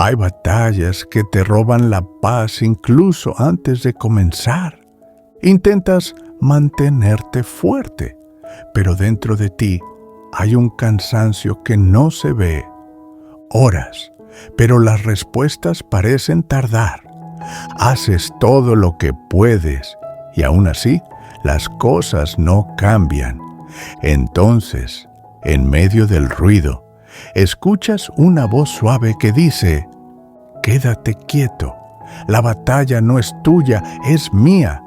Hay batallas que te roban la paz incluso antes de comenzar. Intentas mantenerte fuerte, pero dentro de ti hay un cansancio que no se ve. Oras, pero las respuestas parecen tardar. Haces todo lo que puedes y aún así las cosas no cambian. Entonces, en medio del ruido, escuchas una voz suave que dice: «Quédate quieto, la batalla no es tuya, es mía».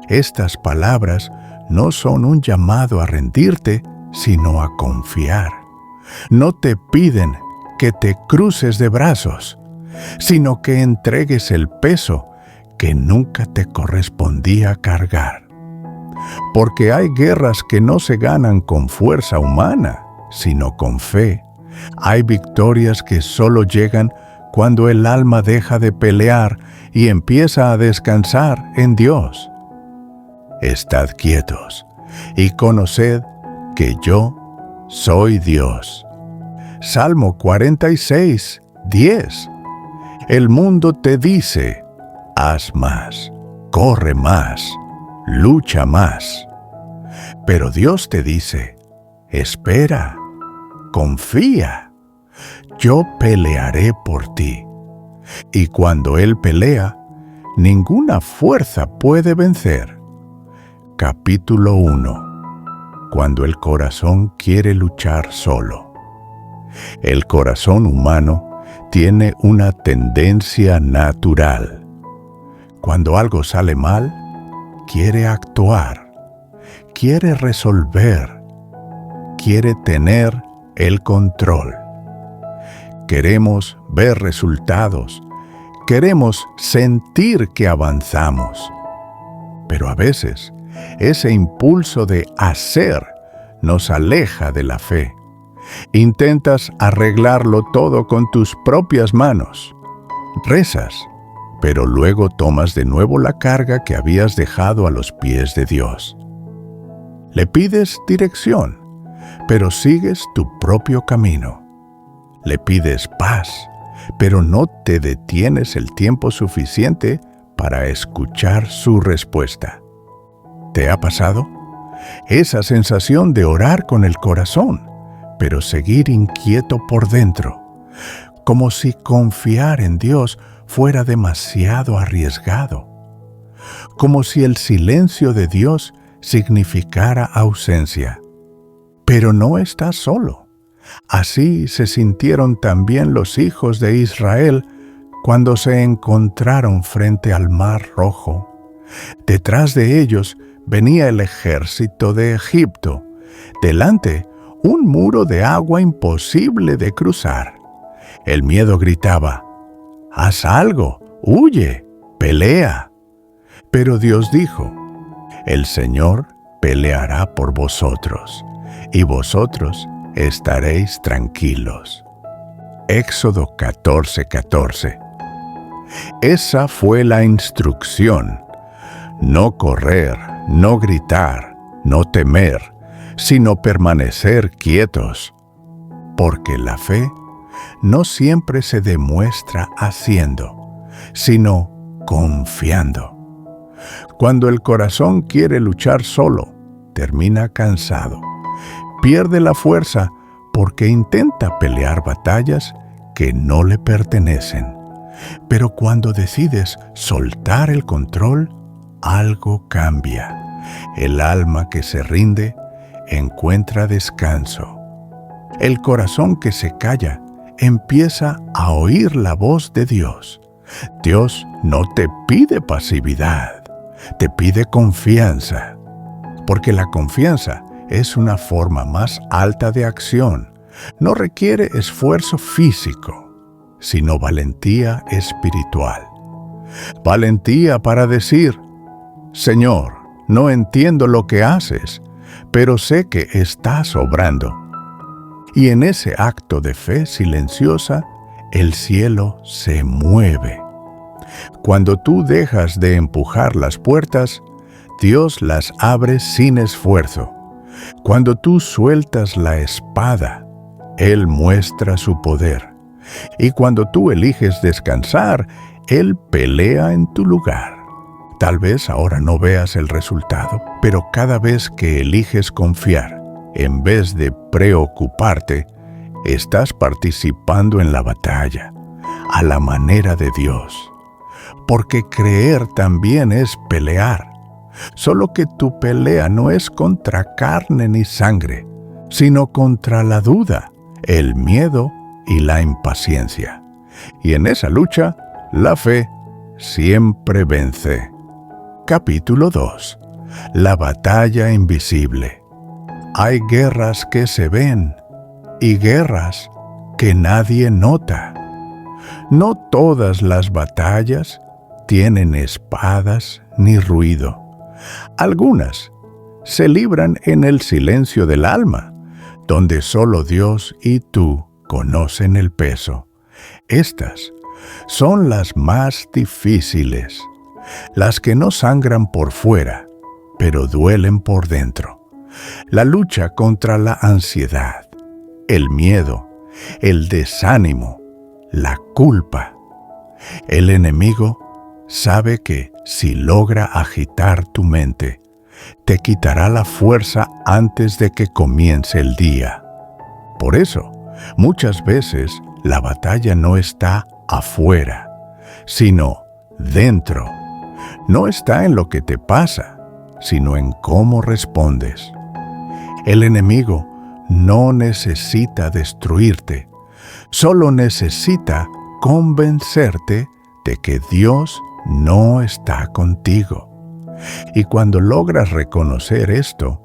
Estas palabras no son un llamado a rendirte, sino a confiar. No te piden que te cruces de brazos, sino que entregues el peso que nunca te correspondía cargar. Porque hay guerras que no se ganan con fuerza humana, sino con fe. Hay victorias que solo llegan cuando el alma deja de pelear y empieza a descansar en Dios. Estad quietos y conoced que yo soy Dios. Salmo 46, 10. El mundo te dice: haz más, corre más, lucha más. Pero Dios te dice: espera, confía, yo pelearé por ti. Y cuando Él pelea, ninguna fuerza puede vencer. Capítulo 1. Cuando el corazón quiere luchar solo. El corazón humano tiene una tendencia natural. Cuando algo sale mal, quiere actuar, quiere resolver, quiere tener el control. Queremos ver resultados, queremos sentir que avanzamos. Pero a veces, ese impulso de hacer nos aleja de la fe. Intentas arreglarlo todo con tus propias manos. Rezas, pero luego tomas de nuevo la carga que habías dejado a los pies de Dios. Le pides dirección, pero sigues tu propio camino. Le pides paz, pero no te detienes el tiempo suficiente para escuchar su respuesta. ¿Te ha pasado? Esa sensación de orar con el corazón, pero seguir inquieto por dentro, como si confiar en Dios fuera demasiado arriesgado, como si el silencio de Dios significara ausencia. Pero no estás solo. Así se sintieron también los hijos de Israel cuando se encontraron frente al Mar Rojo. Detrás de ellos venía el ejército de Egipto. Delante, un muro de agua imposible de cruzar. El miedo gritaba: «Haz algo, huye, pelea». Pero Dios dijo: «El Señor peleará por vosotros, y vosotros estaréis tranquilos». Éxodo 14:14. Esa fue la instrucción. No correr, no gritar, no temer, sino permanecer quietos. Porque la fe no siempre se demuestra haciendo, sino confiando. Cuando el corazón quiere luchar solo, termina cansado. Pierde la fuerza porque intenta pelear batallas que no le pertenecen. Pero cuando decides soltar el control, algo cambia. El alma que se rinde encuentra descanso. El corazón que se calla empieza a oír la voz de Dios. Dios no te pide pasividad, te pide confianza, porque la confianza es una forma más alta de acción. No requiere esfuerzo físico, sino valentía espiritual. Valentía para decir: «Señor, no entiendo lo que haces, pero sé que estás obrando». Y en ese acto de fe silenciosa, el cielo se mueve. Cuando tú dejas de empujar las puertas, Dios las abre sin esfuerzo. Cuando tú sueltas la espada, Él muestra su poder. Y cuando tú eliges descansar, Él pelea en tu lugar. Tal vez ahora no veas el resultado, pero cada vez que eliges confiar, en vez de preocuparte, estás participando en la batalla, a la manera de Dios. Porque creer también es pelear, solo que tu pelea no es contra carne ni sangre, sino contra la duda, el miedo y la impaciencia. Y en esa lucha, la fe siempre vence. Capítulo 2. La batalla invisible. Hay guerras que se ven y guerras que nadie nota. No todas las batallas tienen espadas ni ruido. Algunas se libran en el silencio del alma, donde solo Dios y tú conocen el peso. Estas son las más difíciles, las que no sangran por fuera, pero duelen por dentro. La lucha contra la ansiedad, el miedo, el desánimo, la culpa. El enemigo sabe que si logra agitar tu mente, te quitará la fuerza antes de que comience el día. Por eso, muchas veces la batalla no está afuera, sino dentro. No está en lo que te pasa, sino en cómo respondes. El enemigo no necesita destruirte, solo necesita convencerte de que Dios no está contigo. Y cuando logras reconocer esto,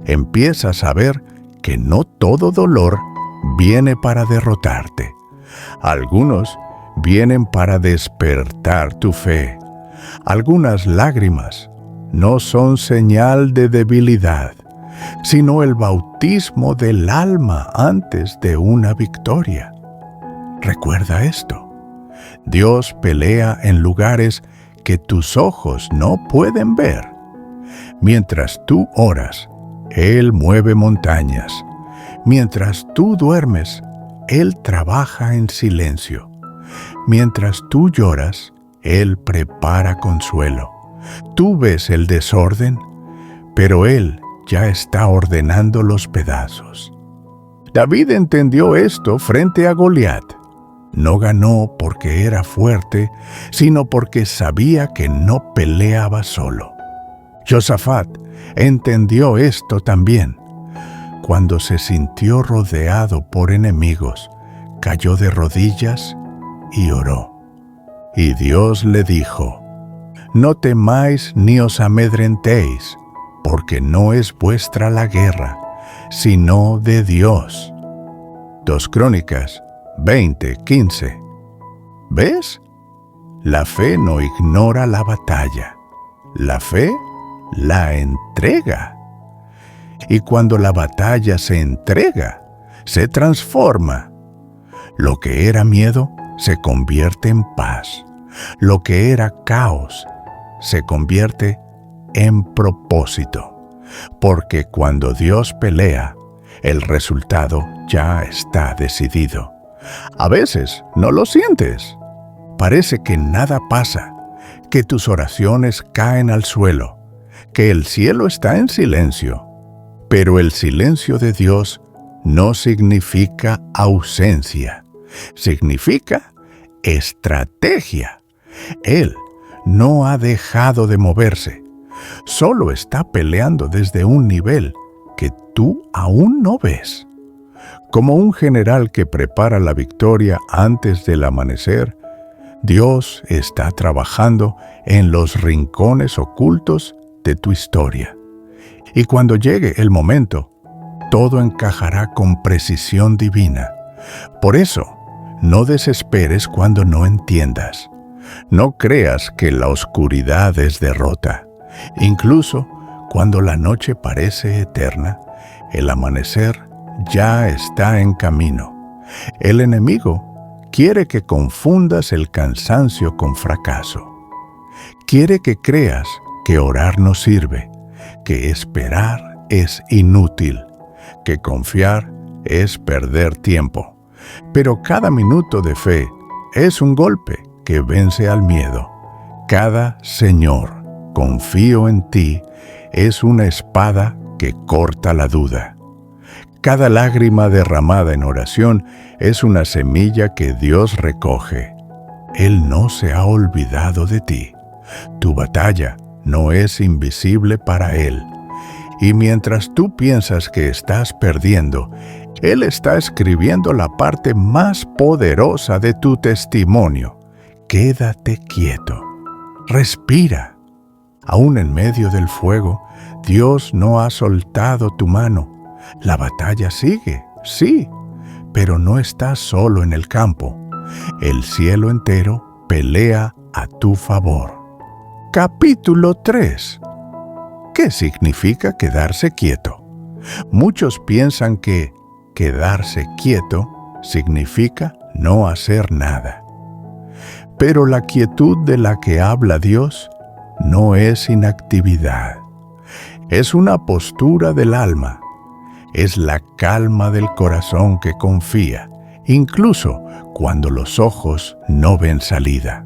empiezas a ver que no todo dolor viene para derrotarte. Algunos vienen para despertar tu fe. Algunas lágrimas no son señal de debilidad, sino el bautismo del alma antes de una victoria. Recuerda esto. Dios pelea en lugares que tus ojos no pueden ver. Mientras tú oras, Él mueve montañas. Mientras tú duermes, Él trabaja en silencio. Mientras tú lloras, Él prepara consuelo. Tú ves el desorden, pero Él ya está ordenando los pedazos. David entendió esto frente a Goliat. No ganó porque era fuerte, sino porque sabía que no peleaba solo. Josafat entendió esto también. Cuando se sintió rodeado por enemigos, cayó de rodillas y oró. Y Dios le dijo: No temáis ni os amedrentéis, porque no es vuestra la guerra, sino de Dios. 2 Crónicas 20:15. ¿Ves? La fe no ignora la batalla. La fe la entrega. Y cuando la batalla se entrega, se transforma. Lo que era miedo se convierte en paz. Lo que era caos se convierte en propósito. Porque cuando Dios pelea, el resultado ya está decidido. A veces no lo sientes. Parece que nada pasa, que tus oraciones caen al suelo, que el cielo está en silencio. Pero el silencio de Dios no significa ausencia, significa estrategia. Él no ha dejado de moverse, solo está peleando desde un nivel que tú aún no ves. Como un general que prepara la victoria antes del amanecer, Dios está trabajando en los rincones ocultos de tu historia. Y cuando llegue el momento, todo encajará con precisión divina. Por eso, no desesperes cuando no entiendas. No creas que la oscuridad es derrota. Incluso cuando la noche parece eterna, el amanecer ya está en camino. El enemigo quiere que confundas el cansancio con fracaso. Quiere que creas que orar no sirve, que esperar es inútil, que confiar es perder tiempo. Pero cada minuto de fe es un golpe que vence al miedo. Cada Señor, confío en ti, es una espada que corta la duda. Cada lágrima derramada en oración es una semilla que Dios recoge. Él no se ha olvidado de ti. Tu batalla no es invisible para Él. Y mientras tú piensas que estás perdiendo, Él está escribiendo la parte más poderosa de tu testimonio. Quédate quieto. Respira. Aún en medio del fuego, Dios no ha soltado tu mano. La batalla sigue, sí, pero no estás solo en el campo. El cielo entero pelea a tu favor. Capítulo 3. ¿Qué significa quedarse quieto? Muchos piensan que quedarse quieto significa no hacer nada. Pero la quietud de la que habla Dios no es inactividad. Es una postura del alma. Es la calma del corazón que confía, incluso cuando los ojos no ven salida.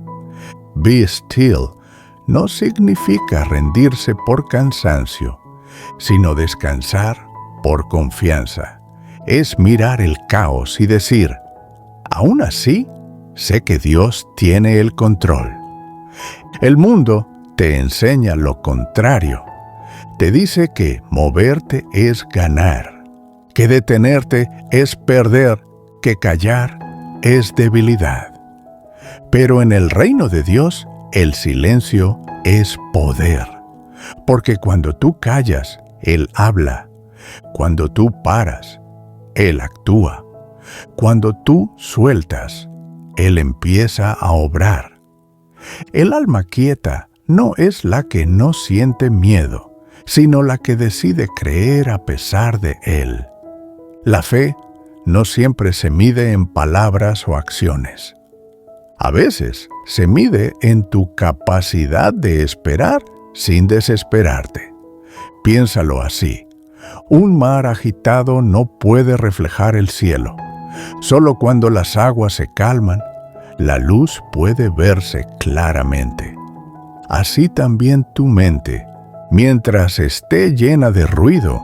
Be still no significa rendirse por cansancio, sino descansar por confianza. Es mirar el caos y decir, aún así, sé que Dios tiene el control. El mundo te enseña lo contrario. Te dice que moverte es ganar, que detenerte es perder, que callar es debilidad. Pero en el reino de Dios, el silencio es poder, porque cuando tú callas, Él habla. Cuando tú paras, Él actúa. Cuando tú sueltas, Él empieza a obrar. El alma quieta no es la que no siente miedo, sino la que decide creer a pesar de Él. La fe no siempre se mide en palabras o acciones. A veces se mide en tu capacidad de esperar sin desesperarte. Piénsalo así. Un mar agitado no puede reflejar el cielo. Solo cuando las aguas se calman, la luz puede verse claramente. Así también tu mente, mientras esté llena de ruido,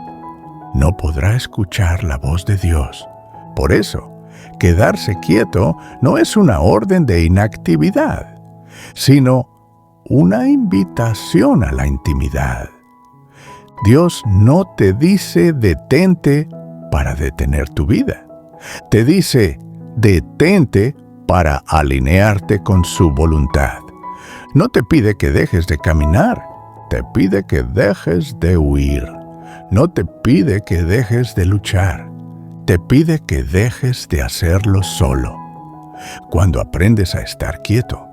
no podrá escuchar la voz de Dios. Por eso, quedarse quieto no es una orden de inactividad, sino una invitación a la intimidad. Dios no te dice detente para detener tu vida. Te dice detente para alinearte con su voluntad. No te pide que dejes de caminar, te pide que dejes de huir. No te pide que dejes de luchar, te pide que dejes de hacerlo solo. Cuando aprendes a estar quieto,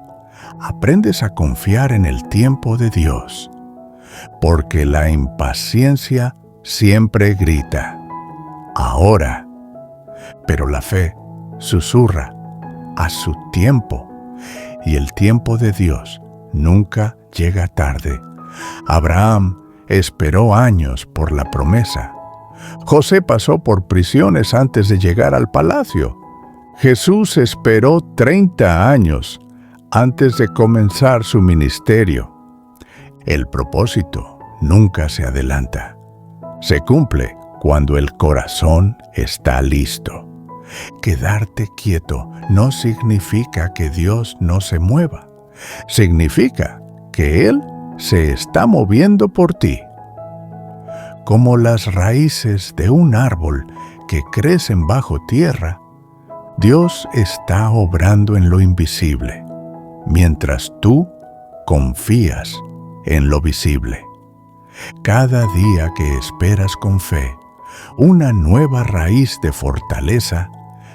aprendes a confiar en el tiempo de Dios, porque la impaciencia siempre grita, ahora. Pero la fe susurra, a su tiempo, y el tiempo de Dios nunca llega tarde. Abraham esperó años por la promesa. José pasó por prisiones antes de llegar al palacio. Jesús esperó 30 años antes de comenzar su ministerio. El propósito nunca se adelanta. Se cumple cuando el corazón está listo. Quedarte quieto no significa que Dios no se mueva. Significa que Él se está moviendo por ti. Como las raíces de un árbol que crecen bajo tierra, Dios está obrando en lo invisible, mientras tú confías en lo visible. Cada día que esperas con fe, una nueva raíz de fortaleza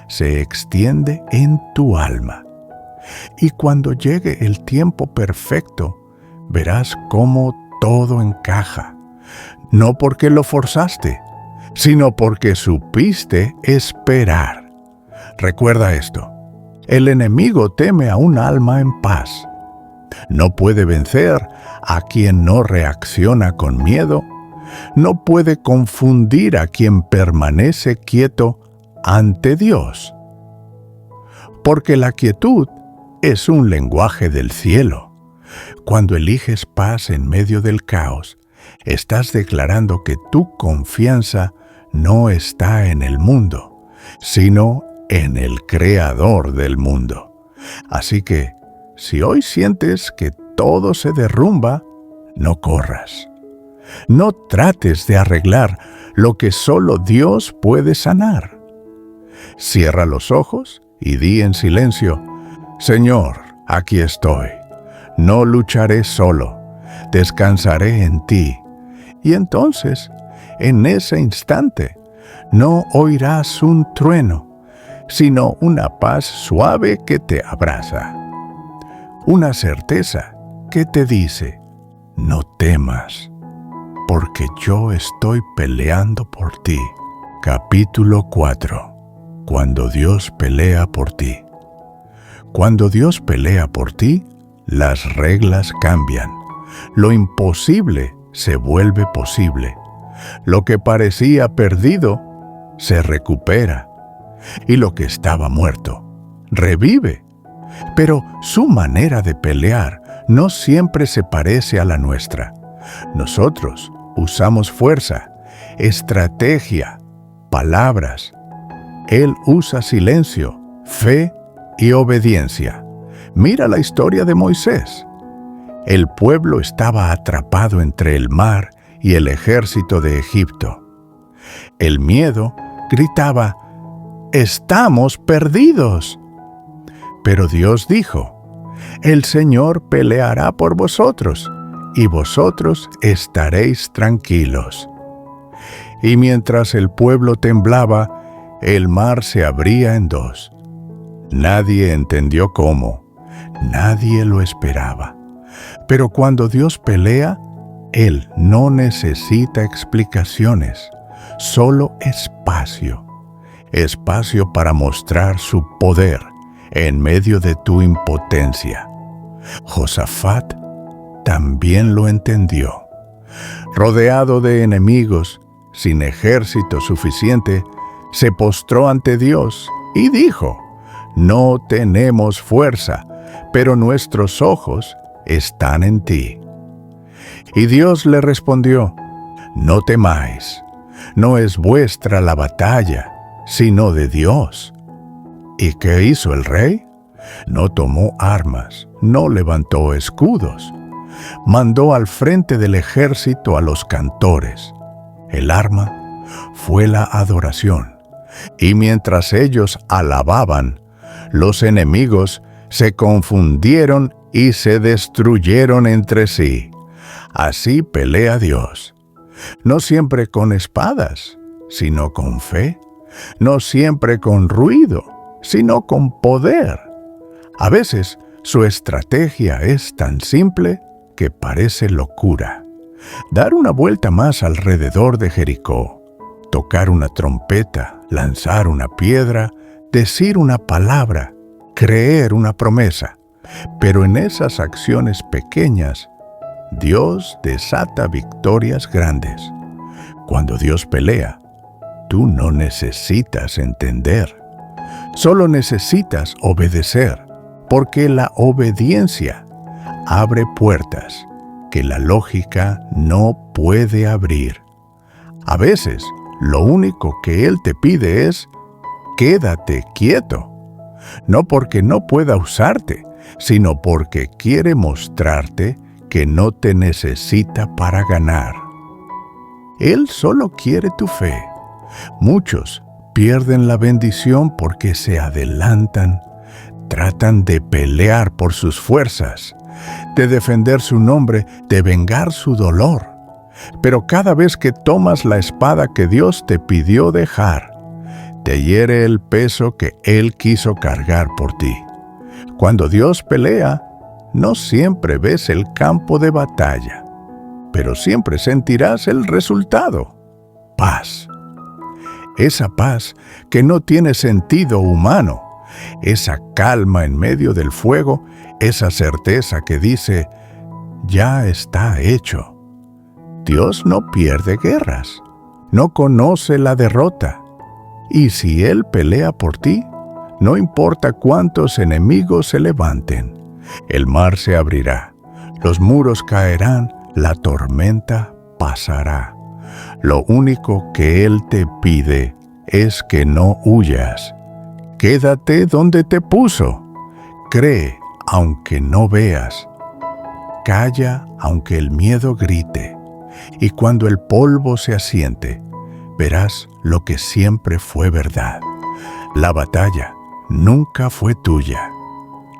se extiende en tu alma. Y cuando llegue el tiempo perfecto, verás cómo todo encaja. No porque lo forzaste, sino porque supiste esperar. Recuerda esto: el enemigo teme a un alma en paz. No puede vencer a quien no reacciona con miedo. No puede confundir a quien permanece quieto ante Dios. porque la quietud es un lenguaje del cielo. Cuando eliges paz en medio del caos, estás declarando que tu confianza no está en el mundo, sino en el Creador del mundo. Así que, si hoy sientes que todo se derrumba, no corras. No trates de arreglar lo que solo Dios puede sanar. Cierra los ojos y di en silencio: Señor, aquí estoy. No lucharé solo, descansaré en ti. Y entonces, en ese instante, no oirás un trueno, sino una paz suave que te abraza. Una certeza que te dice: no temas, porque yo estoy peleando por ti. Capítulo 4. Cuando Dios pelea por ti. Cuando Dios pelea por ti, las reglas cambian. Lo imposible se vuelve posible. Lo que parecía perdido se recupera. Y lo que estaba muerto revive. Pero su manera de pelear no siempre se parece a la nuestra. Nosotros usamos fuerza, estrategia, palabras. Él usa silencio, fe y obediencia. Mira la historia de Moisés. El pueblo estaba atrapado entre el mar y el ejército de Egipto. El miedo gritaba: ¡estamos perdidos! Pero Dios dijo: el Señor peleará por vosotros, y vosotros estaréis tranquilos. Y mientras el pueblo temblaba, el mar se abría en dos. Nadie entendió cómo, nadie lo esperaba. Pero cuando Dios pelea, Él no necesita explicaciones, solo espacio. Espacio para mostrar su poder en medio de tu impotencia. Josafat también lo entendió. Rodeado de enemigos, sin ejército suficiente, se postró ante Dios y dijo: no tenemos fuerza, pero nuestros ojos están en ti. Y Dios le respondió: no temáis, no es vuestra la batalla, sino de Dios. ¿Y qué hizo el rey? No tomó armas, no levantó escudos. Mandó al frente del ejército a los cantores. El arma fue la adoración. Y mientras ellos alababan, los enemigos se confundieron y se destruyeron entre sí. Así pelea Dios. No siempre con espadas, sino con fe. No siempre con ruido, sino con poder. A veces su estrategia es tan simple que parece locura. Dar una vuelta más alrededor de Jericó, tocar una trompeta, lanzar una piedra, decir una palabra, creer una promesa. Pero en esas acciones pequeñas, Dios desata victorias grandes. Cuando Dios pelea, tú no necesitas entender. Solo necesitas obedecer, porque la obediencia abre puertas que la lógica no puede abrir. A veces, lo único que Él te pide es: quédate quieto. No porque no pueda usarte, sino porque quiere mostrarte que no te necesita para ganar. Él solo quiere tu fe. Muchos pierden la bendición porque se adelantan, tratan de pelear por sus fuerzas, de defender su nombre, de vengar su dolor. Pero cada vez que tomas la espada que Dios te pidió dejar, te hiere el peso que Él quiso cargar por ti. Cuando Dios pelea, no siempre ves el campo de batalla, pero siempre sentirás el resultado: paz. Esa paz que no tiene sentido humano, esa calma en medio del fuego, esa certeza que dice: ya está hecho. Dios no pierde guerras, no conoce la derrota. Y si Él pelea por ti, No importa cuántos enemigos se levanten, el mar se abrirá, los muros caerán, la tormenta pasará. Lo único que Él te pide es que no huyas. Quédate donde te puso. Cree aunque no veas. Calla aunque el miedo grite. Y cuando el polvo se asiente, verás lo que siempre fue verdad. La batalla nunca fue tuya.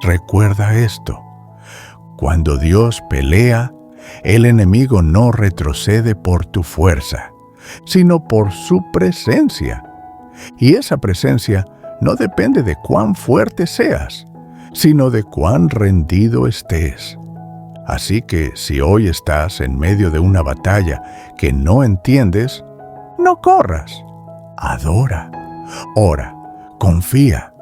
Recuerda esto. Cuando Dios pelea, el enemigo no retrocede por tu fuerza, sino por su presencia. Y esa presencia no depende de cuán fuerte seas, sino de cuán rendido estés. Así que si hoy estás en medio de una batalla que no entiendes, no corras. Adora, ora, confía,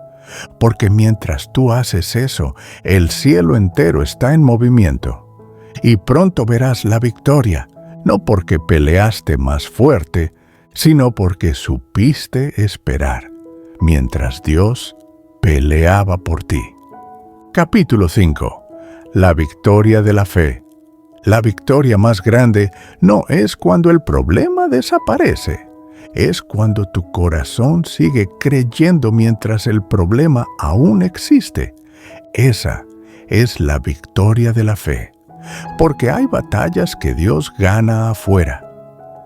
porque mientras tú haces eso, el cielo entero está en movimiento. Y pronto verás la victoria, no porque peleaste más fuerte, sino porque supiste esperar, mientras Dios peleaba por ti. Capítulo 5. La victoria de la fe. La victoria más grande no es cuando el problema desaparece, es cuando tu corazón sigue creyendo mientras el problema aún existe. Esa es la victoria de la fe, porque hay batallas que Dios gana afuera,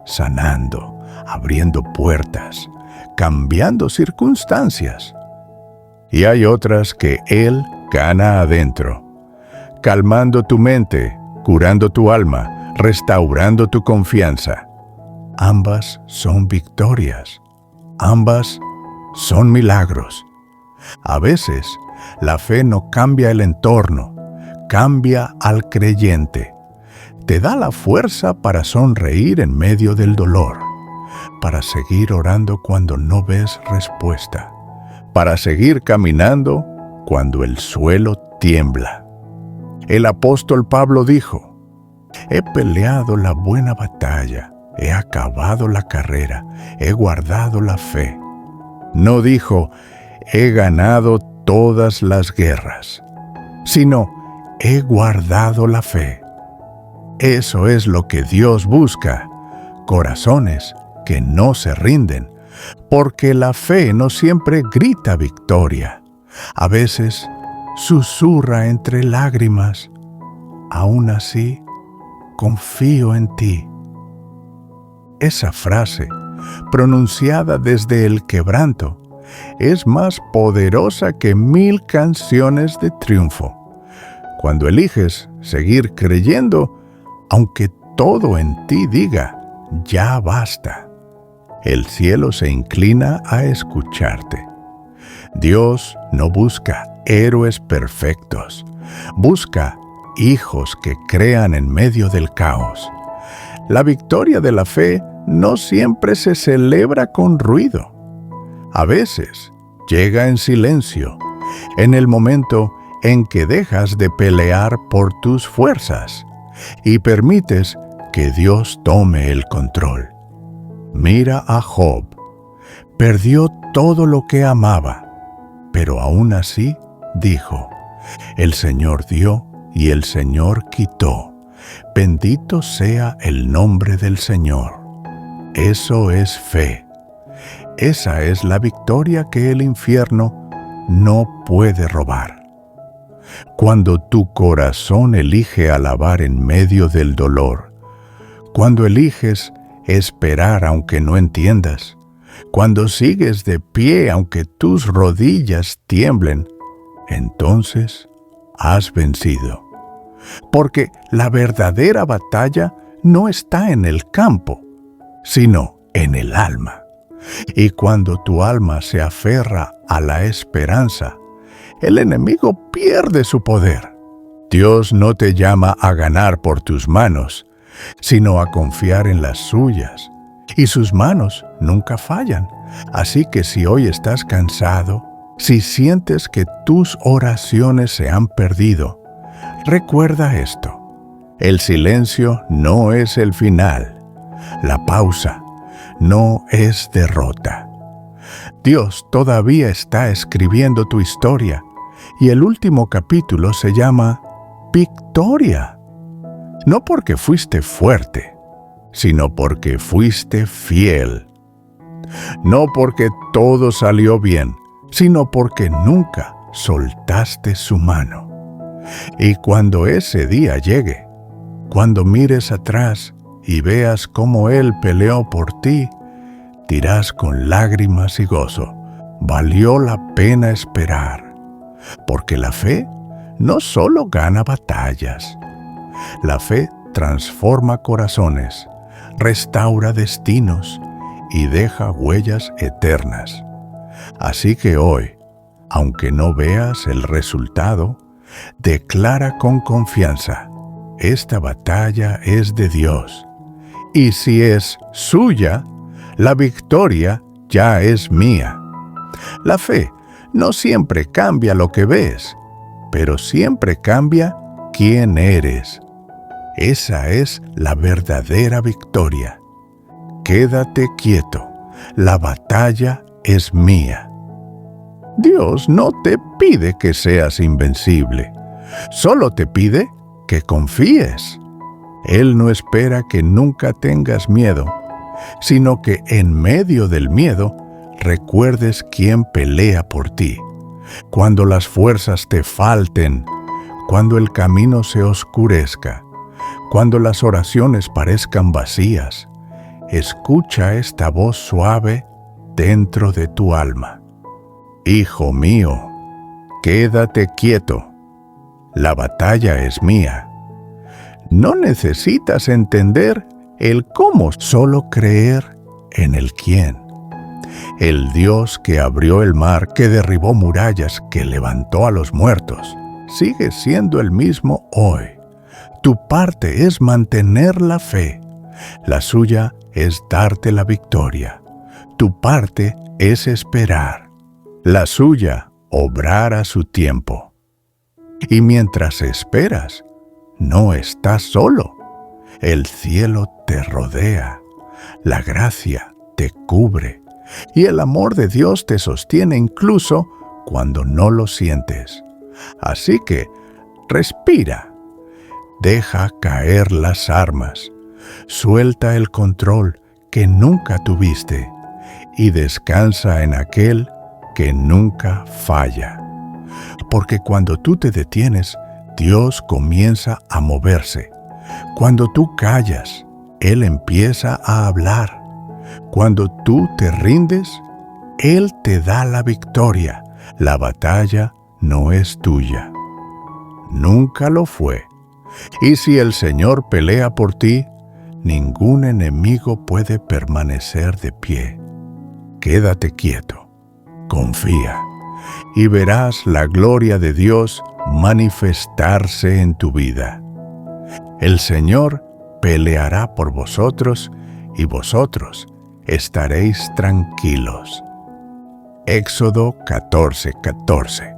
sanando, abriendo puertas, cambiando circunstancias. Y hay otras que Él gana adentro, calmando tu mente, curando tu alma, restaurando tu confianza. Ambas son victorias. Ambas son milagros. A veces, la fe no cambia el entorno, cambia al creyente. Te da la fuerza para sonreír en medio del dolor, para seguir orando cuando no ves respuesta, para seguir caminando cuando el suelo tiembla. El apóstol Pablo dijo: he peleado la buena batalla, he acabado la carrera, he guardado la fe. No dijo: he ganado todas las guerras, sino: he guardado la fe. Eso es lo que Dios busca, corazones que no se rinden, porque la fe no siempre grita victoria. A veces susurra entre lágrimas: aún así, confío en ti. Esa frase, pronunciada desde el quebranto, es más poderosa que 1000 canciones de triunfo. Cuando eliges seguir creyendo, aunque todo en ti diga: ya basta, el cielo se inclina a escucharte. Dios no busca héroes perfectos, busca hijos que crean en medio del caos. La victoria de la fe no siempre se celebra con ruido. A veces llega en silencio, en el momento en que dejas de pelear por tus fuerzas y permites que Dios tome el control. Mira a Job. Perdió todo lo que amaba, pero aún así dijo: el Señor dio y el Señor quitó. Bendito sea el nombre del Señor. Eso es fe. Esa es la victoria que el infierno no puede robar. Cuando tu corazón elige alabar en medio del dolor, cuando eliges esperar aunque no entiendas, cuando sigues de pie aunque tus rodillas tiemblen, entonces has vencido. Porque la verdadera batalla no está en el campo, sino en el alma. Y cuando tu alma se aferra a la esperanza, el enemigo pierde su poder. Dios no te llama a ganar por tus manos, sino a confiar en las suyas. Y sus manos nunca fallan. Así que si hoy estás cansado, si sientes que tus oraciones se han perdido, recuerda esto: el silencio no es el final. La pausa no es derrota. Dios todavía está escribiendo tu historia y el último capítulo se llama Victoria. No porque fuiste fuerte, sino porque fuiste fiel. No porque todo salió bien, sino porque nunca soltaste su mano. Y cuando ese día llegue, cuando mires atrás y veas cómo Él peleó por ti, dirás con lágrimas y gozo, valió la pena esperar, porque la fe no solo gana batallas, la fe transforma corazones, restaura destinos y deja huellas eternas. Así que hoy, aunque no veas el resultado, declara con confianza, esta batalla es de Dios, y si es suya, la victoria ya es mía. La fe no siempre cambia lo que ves, pero siempre cambia quién eres. Esa es la verdadera victoria. Quédate quieto, la batalla es mía. Dios no te pide que seas invencible, solo te pide que confíes. Él no espera que nunca tengas miedo, sino que en medio del miedo recuerdes quién pelea por ti. Cuando las fuerzas te falten, cuando el camino se oscurezca, cuando las oraciones parezcan vacías, escucha esta voz suave dentro de tu alma. Hijo mío, quédate quieto. La batalla es mía. No necesitas entender el cómo, solo creer en el quién. El Dios que abrió el mar, que derribó murallas, que levantó a los muertos, sigue siendo el mismo hoy. Tu parte es mantener la fe. La suya es darte la victoria. Tu parte es esperar. La suya, obrar a su tiempo. Y mientras esperas, no estás solo. El cielo te rodea, la gracia te cubre y el amor de Dios te sostiene incluso cuando no lo sientes. Así que respira, deja caer las armas, suelta el control que nunca tuviste y descansa en aquel que nunca falla. Porque cuando tú te detienes, Dios comienza a moverse. Cuando tú callas, Él empieza a hablar. Cuando tú te rindes, Él te da la victoria. La batalla no es tuya. Nunca lo fue. Y si el Señor pelea por ti, ningún enemigo puede permanecer de pie. Quédate quieto, confía, y verás la gloria de Dios manifestarse en tu vida. El Señor peleará por vosotros y vosotros estaréis tranquilos. Éxodo 14:14.